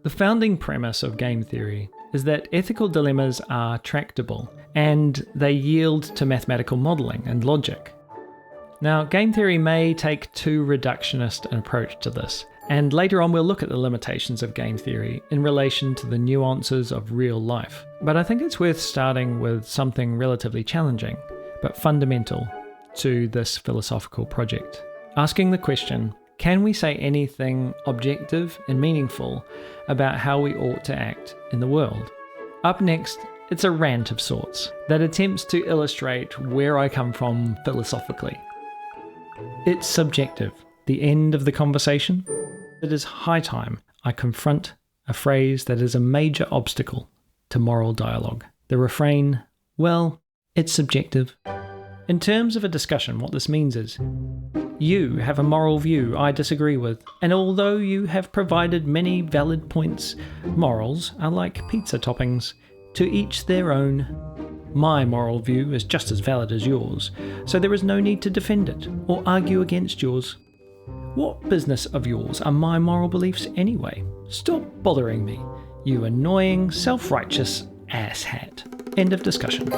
The founding premise of game theory is that ethical dilemmas are tractable, and they yield to mathematical modelling and logic. Now, game theory may take too reductionist an approach to this, and later on we'll look at the limitations of game theory in relation to the nuances of real life. But I think it's worth starting with something relatively challenging, but fundamental to this philosophical project. Asking the question, can we say anything objective and meaningful about how we ought to act in the world? Up next, it's a rant of sorts that attempts to illustrate where I come from philosophically. It's subjective. The end of the conversation? It is high time I confront a phrase that is a major obstacle to moral dialogue. The refrain, well, it's subjective. In terms of a discussion, what this means is, you have a moral view I disagree with, and although you have provided many valid points, morals are like pizza toppings, to each their own. My moral view is just as valid as yours, so there is no need to defend it or argue against yours. What business of yours are my moral beliefs anyway? Stop bothering me, you annoying, self-righteous asshat. End of discussion.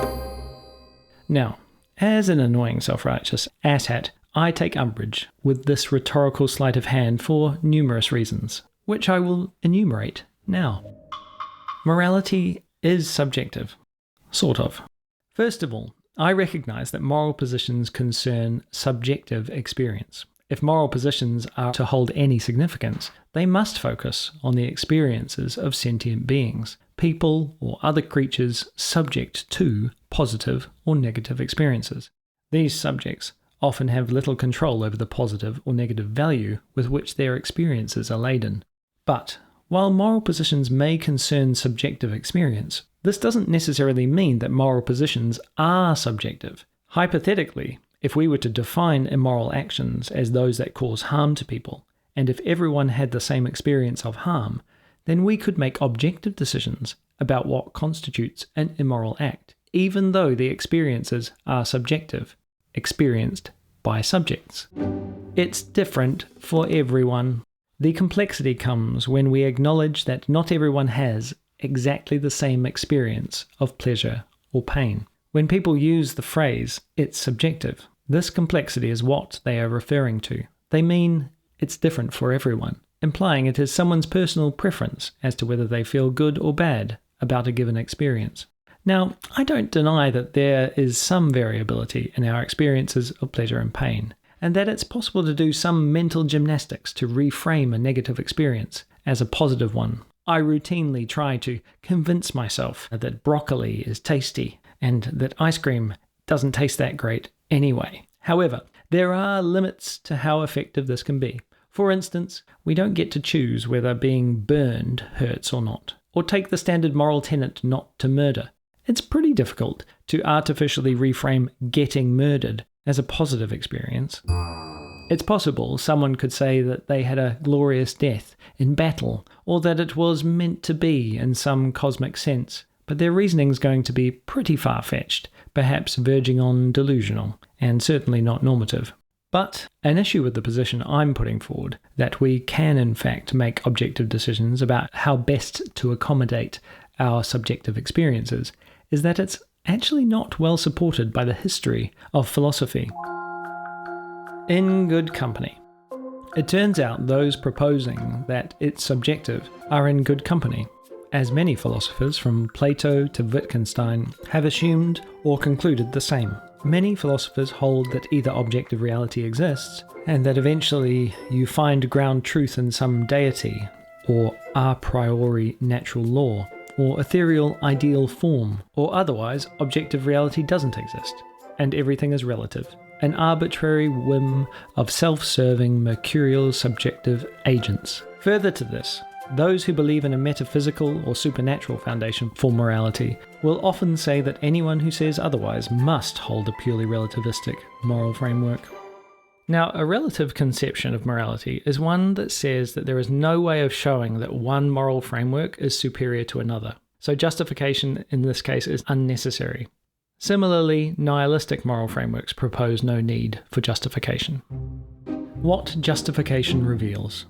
Now, as an annoying self-righteous asshat, I take umbrage with this rhetorical sleight of hand for numerous reasons, which I will enumerate now. Morality is subjective. Sort of. First of all, I recognise that moral positions concern subjective experience. If moral positions are to hold any significance, they must focus on the experiences of sentient beings, people or other creatures subject to positive or negative experiences. These subjects often have little control over the positive or negative value with which their experiences are laden. But while moral positions may concern subjective experience, this doesn't necessarily mean that moral positions are subjective. Hypothetically, if we were to define immoral actions as those that cause harm to people, and if everyone had the same experience of harm, then we could make objective decisions about what constitutes an immoral act, even though the experiences are subjective, experienced by subjects. It's different for everyone. The complexity comes when we acknowledge that not everyone has exactly the same experience of pleasure or pain. When people use the phrase, it's subjective, this complexity is what they are referring to. They mean it's different for everyone, implying it is someone's personal preference as to whether they feel good or bad about a given experience. Now, I don't deny that there is some variability in our experiences of pleasure and pain, and that it's possible to do some mental gymnastics to reframe a negative experience as a positive one. I routinely try to convince myself that broccoli is tasty and that ice cream doesn't taste that great anyway. However, there are limits to how effective this can be. For instance, we don't get to choose whether being burned hurts or not, or take the standard moral tenet not to murder. It's pretty difficult to artificially reframe getting murdered as a positive experience. It's possible someone could say that they had a glorious death in battle, or that it was meant to be in some cosmic sense, but their reasoning's going to be pretty far-fetched, perhaps verging on delusional, and certainly not normative. But an issue with the position I'm putting forward, that we can in fact make objective decisions about how best to accommodate our subjective experiences, is that it's actually not well supported by the history of philosophy. In good company. It turns out those proposing that it's subjective are in good company, as many philosophers from Plato to Wittgenstein have assumed or concluded the same. Many philosophers hold that either objective reality exists, and that eventually you find ground truth in some deity, or a priori natural law, or ethereal ideal form, or otherwise objective reality doesn't exist, and everything is relative, an arbitrary whim of self-serving mercurial subjective agents. Further to this, those who believe in a metaphysical or supernatural foundation for morality will often say that anyone who says otherwise must hold a purely relativistic moral framework. Now, a relative conception of morality is one that says that there is no way of showing that one moral framework is superior to another, so justification in this case is unnecessary. Similarly, nihilistic moral frameworks propose no need for justification. What justification reveals?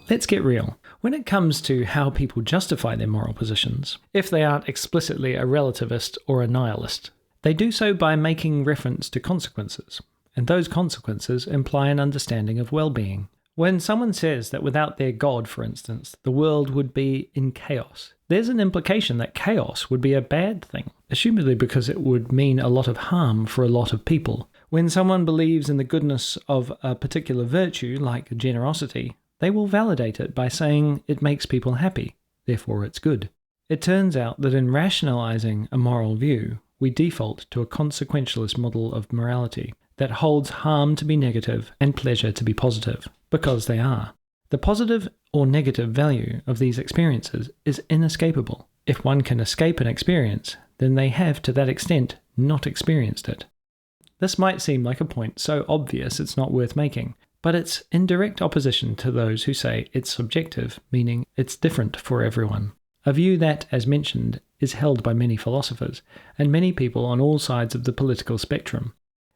Let's get real. When it comes to how people justify their moral positions, if they aren't explicitly a relativist or a nihilist, they do so by making reference to consequences, and those consequences imply an understanding of well-being. When someone says that without their God, for instance, the world would be in chaos, there's an implication that chaos would be a bad thing, assumedly because it would mean a lot of harm for a lot of people. When someone believes in the goodness of a particular virtue, like generosity, they will validate it by saying it makes people happy, therefore it's good. It turns out that in rationalizing a moral view, we default to a consequentialist model of morality that holds harm to be negative and pleasure to be positive, because they are. The positive or negative value of these experiences is inescapable. If one can escape an experience, then they have to that extent not experienced it. This might seem like a point so obvious it's not worth making, but it's in direct opposition to those who say it's subjective, meaning it's different for everyone. A view that, as mentioned, is held by many philosophers, and many people on all sides of the political spectrum.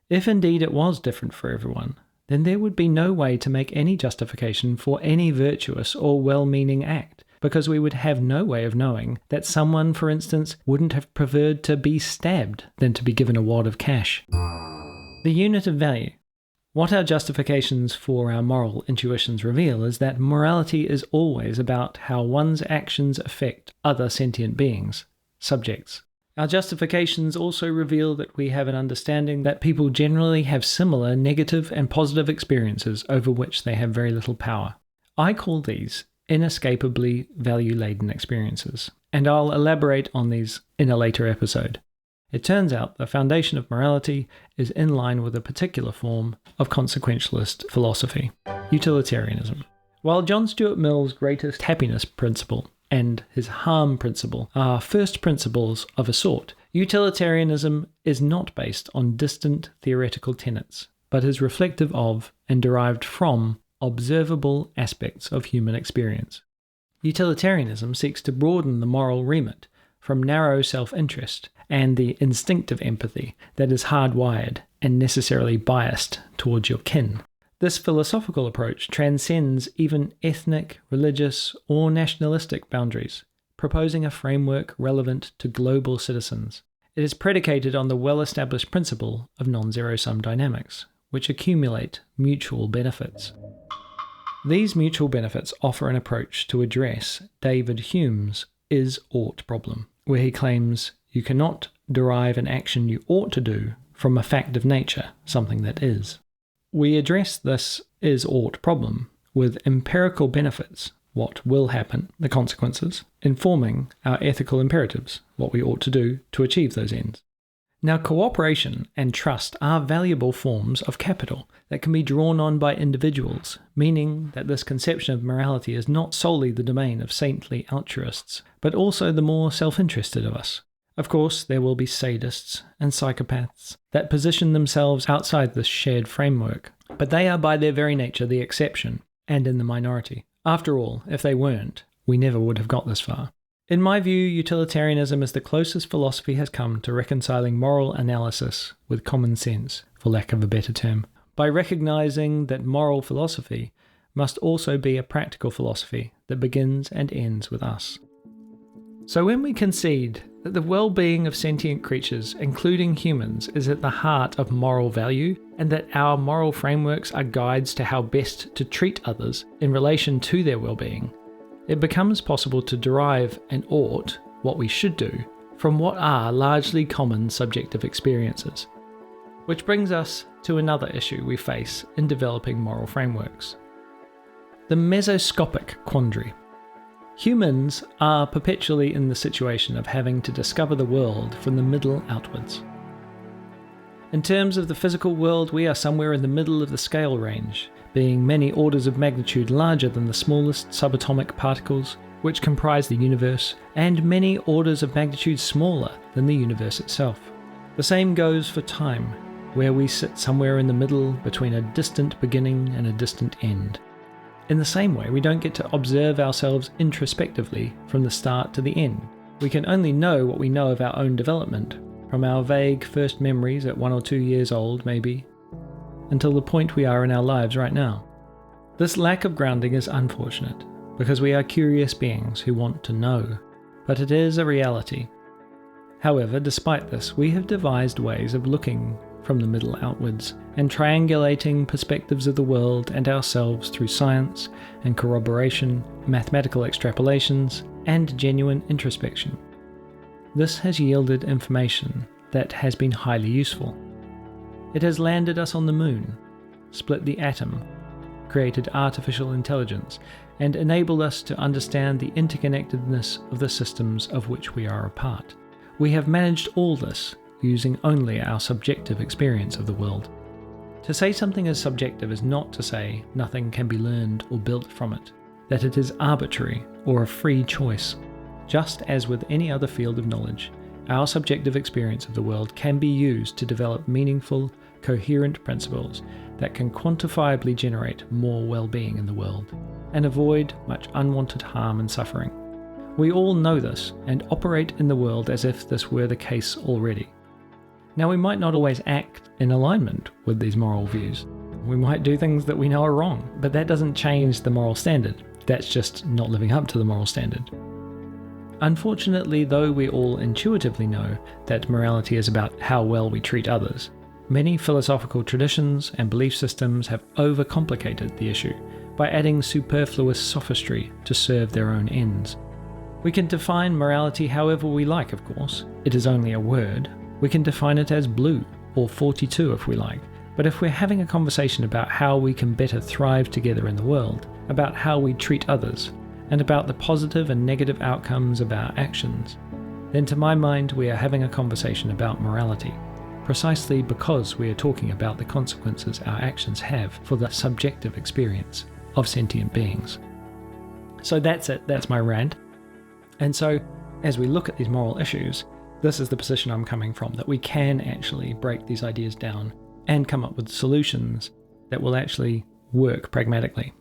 If indeed it was different for everyone, then there would be no way to make any justification for any virtuous or well-meaning act, because we would have no way of knowing that someone, for instance, wouldn't have preferred to be stabbed than to be given a wad of cash. The unit of value. What our justifications for our moral intuitions reveal is that morality is always about how one's actions affect other sentient beings, subjects. Our justifications also reveal that we have an understanding that people generally have similar negative and positive experiences over which they have very little power. I call these inescapably value-laden experiences, and I'll elaborate on these in a later episode. It turns out the foundation of morality is in line with a particular form of consequentialist philosophy, utilitarianism. While John Stuart Mill's greatest happiness principle and his harm principle are first principles of a sort, utilitarianism is not based on distant theoretical tenets, but is reflective of and derived from observable aspects of human experience. Utilitarianism seeks to broaden the moral remit from narrow self-interest and the instinctive empathy that is hardwired and necessarily biased towards your kin. This philosophical approach transcends even ethnic, religious, or nationalistic boundaries, proposing a framework relevant to global citizens. It is predicated on the well-established principle of non-zero-sum dynamics, which accumulate mutual benefits. These mutual benefits offer an approach to address David Hume's is-ought problem, where he claims you cannot derive an action you ought to do from a fact of nature, something that is. We address this is-ought problem with empirical benefits, what will happen, the consequences, informing our ethical imperatives, what we ought to do to achieve those ends. Now, cooperation and trust are valuable forms of capital that can be drawn on by individuals, meaning that this conception of morality is not solely the domain of saintly altruists, but also the more self-interested of us. Of course, there will be sadists and psychopaths that position themselves outside this shared framework, but they are by their very nature the exception and in the minority. After all, if they weren't, we never would have got this far. In my view, utilitarianism is the closest philosophy has come to reconciling moral analysis with common sense, for lack of a better term, by recognizing that moral philosophy must also be a practical philosophy that begins and ends with us. So when we concede that the well-being of sentient creatures, including humans, is at the heart of moral value, and that our moral frameworks are guides to how best to treat others in relation to their well-being, it becomes possible to derive an ought, what we should do, from what are largely common subjective experiences. Which brings us to another issue we face in developing moral frameworks: the mesoscopic quandary. Humans are perpetually in the situation of having to discover the world from the middle outwards. In terms of the physical world, we are somewhere in the middle of the scale range, being many orders of magnitude larger than the smallest subatomic particles which comprise the universe, and many orders of magnitude smaller than the universe itself. The same goes for time, where we sit somewhere in the middle between a distant beginning and a distant end. In the same way, we don't get to observe ourselves introspectively from the start to the end. We can only know what we know of our own development, from our vague first memories at 1 or 2 years old, maybe, until the point we are in our lives right now. This lack of grounding is unfortunate, because we are curious beings who want to know, but it is a reality. However, despite this, we have devised ways of looking from the middle outwards and triangulating perspectives of the world and ourselves through science and corroboration, mathematical extrapolations, and genuine introspection. This has yielded information that has been highly useful. It has landed us on the moon, split the atom, created artificial intelligence, and enabled us to understand the interconnectedness of the systems of which we are a part. We have managed all this using only our subjective experience of the world. To say something is subjective is not to say nothing can be learned or built from it, that it is arbitrary or a free choice. Just as with any other field of knowledge, our subjective experience of the world can be used to develop meaningful, coherent principles that can quantifiably generate more well-being in the world and avoid much unwanted harm and suffering. We all know this and operate in the world as if this were the case already. Now, we might not always act in alignment with these moral views. We might do things that we know are wrong, but that doesn't change the moral standard. That's just not living up to the moral standard. Unfortunately, though we all intuitively know that morality is about how well we treat others, many philosophical traditions and belief systems have overcomplicated the issue by adding superfluous sophistry to serve their own ends. We can define morality however we like, of course. It is only a word. We can define it as blue, or 42 if we like. But if we're having a conversation about how we can better thrive together in the world, about how we treat others, and about the positive and negative outcomes of our actions, then to my mind we are having a conversation about morality, precisely because we are talking about the consequences our actions have for the subjective experience of sentient beings. So that's it, that's my rant. And so, as we look at these moral issues, this is the position I'm coming from, that we can actually break these ideas down and come up with solutions that will actually work pragmatically.